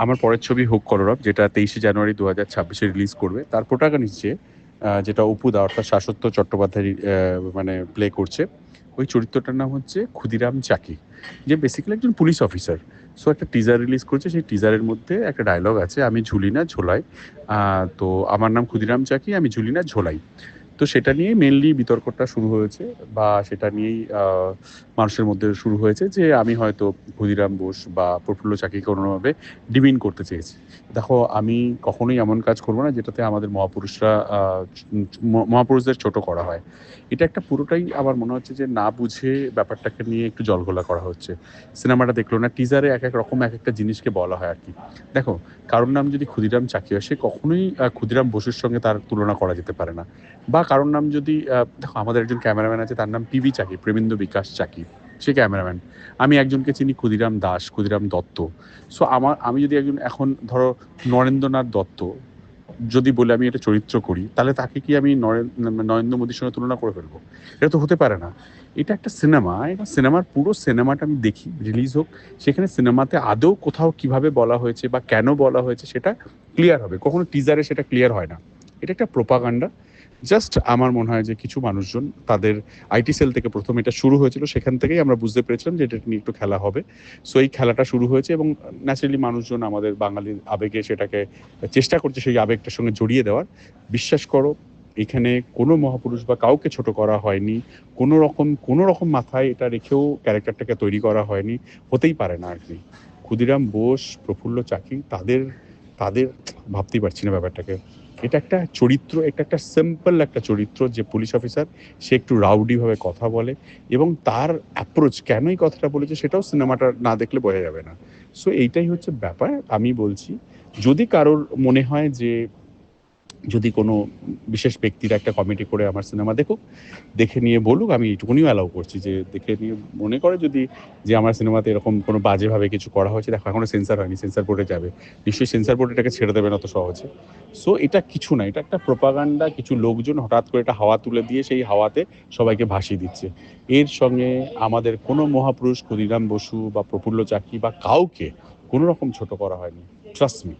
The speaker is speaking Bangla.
আমার পরের ছবি হোক কলরব, যেটা 23শে জানুয়ারি 2026-এ রিলিজ করবে, তার প্রোটাগনিস্ট যেটা অপু দা অর্থাৎ শাশ্বত চট্টোপাধ্যায় মানে প্লে করছে, ওই চরিত্রটার নাম হচ্ছে ক্ষুদিরাম চাকি, যে বেসিক্যালি একজন পুলিশ অফিসার। সো একটা টিজার রিলিজ করেছে, সেই টিজারের মধ্যে একটা ডায়লগ আছে, আমি ঝুলি না ঝোলাই। তো আমার নাম ক্ষুদিরাম চাকি, আমি ঝুলি না ঝোলাই। তো সেটা নিয়েই মেনলি বিতর্কটা শুরু হয়েছে, বা সেটা নিয়েই মানুষের মধ্যে শুরু হয়েছে যে আমি হয়তো ক্ষুদিরাম বোস বা প্রফুল্ল চাকিকে কোনোভাবে ডিমিন করতে চেয়েছি। দেখো, আমি কখনোই এমন কাজ করবো না যেটাতে আমাদের মহাপুরুষরা মহাপুরুষদের ছোট করা হয়। এটা একটা পুরোটাই আমার মনে হচ্ছে যে না বুঝে ব্যাপারটাকে নিয়ে একটু জলঘোলা করা হচ্ছে। সিনেমাটা দেখলো না, টিজারে এক এক রকম এক একটা জিনিসকে বলা হয় আর কি। দেখো, কারোর নাম যদি ক্ষুদিরাম চাকি হয়, সে কখনোই ক্ষুদিরাম বসুর সঙ্গে তার তুলনা করা যেতে পারে না। বা কারোর নাম যদি দেখো, আমাদের একজন ক্যামেরাম্যান আছে, তার নাম পিভি চাকি, প্রেমেন্দ্র বিকাশ চাকি, সে ক্যামেরাম্যান। আমি একজনকে চিনি ক্ষুদিরাম দাস, ক্ষুদিরাম দত্ত। সো আমি যদি একজন এখন ধরো নরেন্দ্রনাথ দত্ত যদি বলে আমি এটা চরিত্র করি, তাহলে তাকে কি আমি নরেন্দ্র মোদীর সঙ্গে তুলনা করে ফেলবো? এটা তো হতে পারে না। এটা একটা সিনেমা, এটা সিনেমার পুরো সিনেমাটা আমি দেখি, রিলিজ হোক, সেখানে সিনেমাতে আদৌ কোথাও কিভাবে বলা হয়েছে বা কেন বলা হয়েছে সেটা ক্লিয়ার হবে। কখনো টিজারে সেটা ক্লিয়ার হয় না। এটা একটা প্রোপাগান্ডা। জাস্ট আমার মনে হয় যে কিছু মানুষজন তাদের আইটি সেল থেকে প্রথম এটা শুরু হয়েছিল, সেখান থেকেই আমরা বুঝতে পেরেছিলাম যে এটা নিয়ে একটু খেলা হবে। সো এই খেলাটা শুরু হয়েছে এবং ন্যাচারালি মানুষজন আমাদের বাঙালির আবেগে সেটাকে চেষ্টা করছে সেই আবেগটার সঙ্গে জড়িয়ে দেওয়ার। বিশ্বাস করো, এখানে কোনো মহাপুরুষ বা কাউকে ছোট করা হয়নি। কোনো রকম মাথায় এটা রেখেও ক্যারেক্টারটাকে তৈরি করা হয়নি। হতেই পারে না আর কি। ক্ষুদিরাম বোস, প্রফুল্ল চাকি, তাদের তাদের ভাবতেই পারছি না ব্যাপারটাকে। এটা একটা চরিত্র, এটা একটা সিম্পল একটা চরিত্র যে পুলিশ অফিসার, সে একটু রাউডি ভাবে কথা বলে এবং তার অ্যাপ্রোচ কেন এই কথাটা বলেছে সেটাও সিনেমাটা না দেখলে বোঝা যাবে না। সো এইটাই হচ্ছে ব্যাপার। আমি বলছি, যদি কারোর মনে হয় যে যদি কোনো বিশেষ ব্যক্তির একটা কমিটি করে আমার সিনেমা দেখুক, দেখে নিয়ে বলুক, আমি এইটুকুনিও অ্যালাউ করছি যে দেখে নিয়ে মনে করে যদি যে আমার সিনেমাতে এরকম কোনো বাজেভাবে কিছু করা হয়েছে, দেখো এখনো সেন্সার হয়নি, সেন্সার বোর্ডে যাবে, নিশ্চয়ই সেন্সার বোর্ড এটাকে ছেড়ে দেবে না অত সহজে। সো এটা কিছু না, এটা একটা প্রোপাগান্ডা। কিছু লোকজন হঠাৎ করে এটা হাওয়া তুলে দিয়ে সেই হাওয়াতে সবাইকে ভাসিয়ে দিচ্ছে। এর সঙ্গে আমাদের কোনো মহাপুরুষ ক্ষুদিরাম বসু বা প্রফুল্ল চাকি বা কাউকে কোনো রকম ছোট করা হয়নি, ট্রাস্ট মি।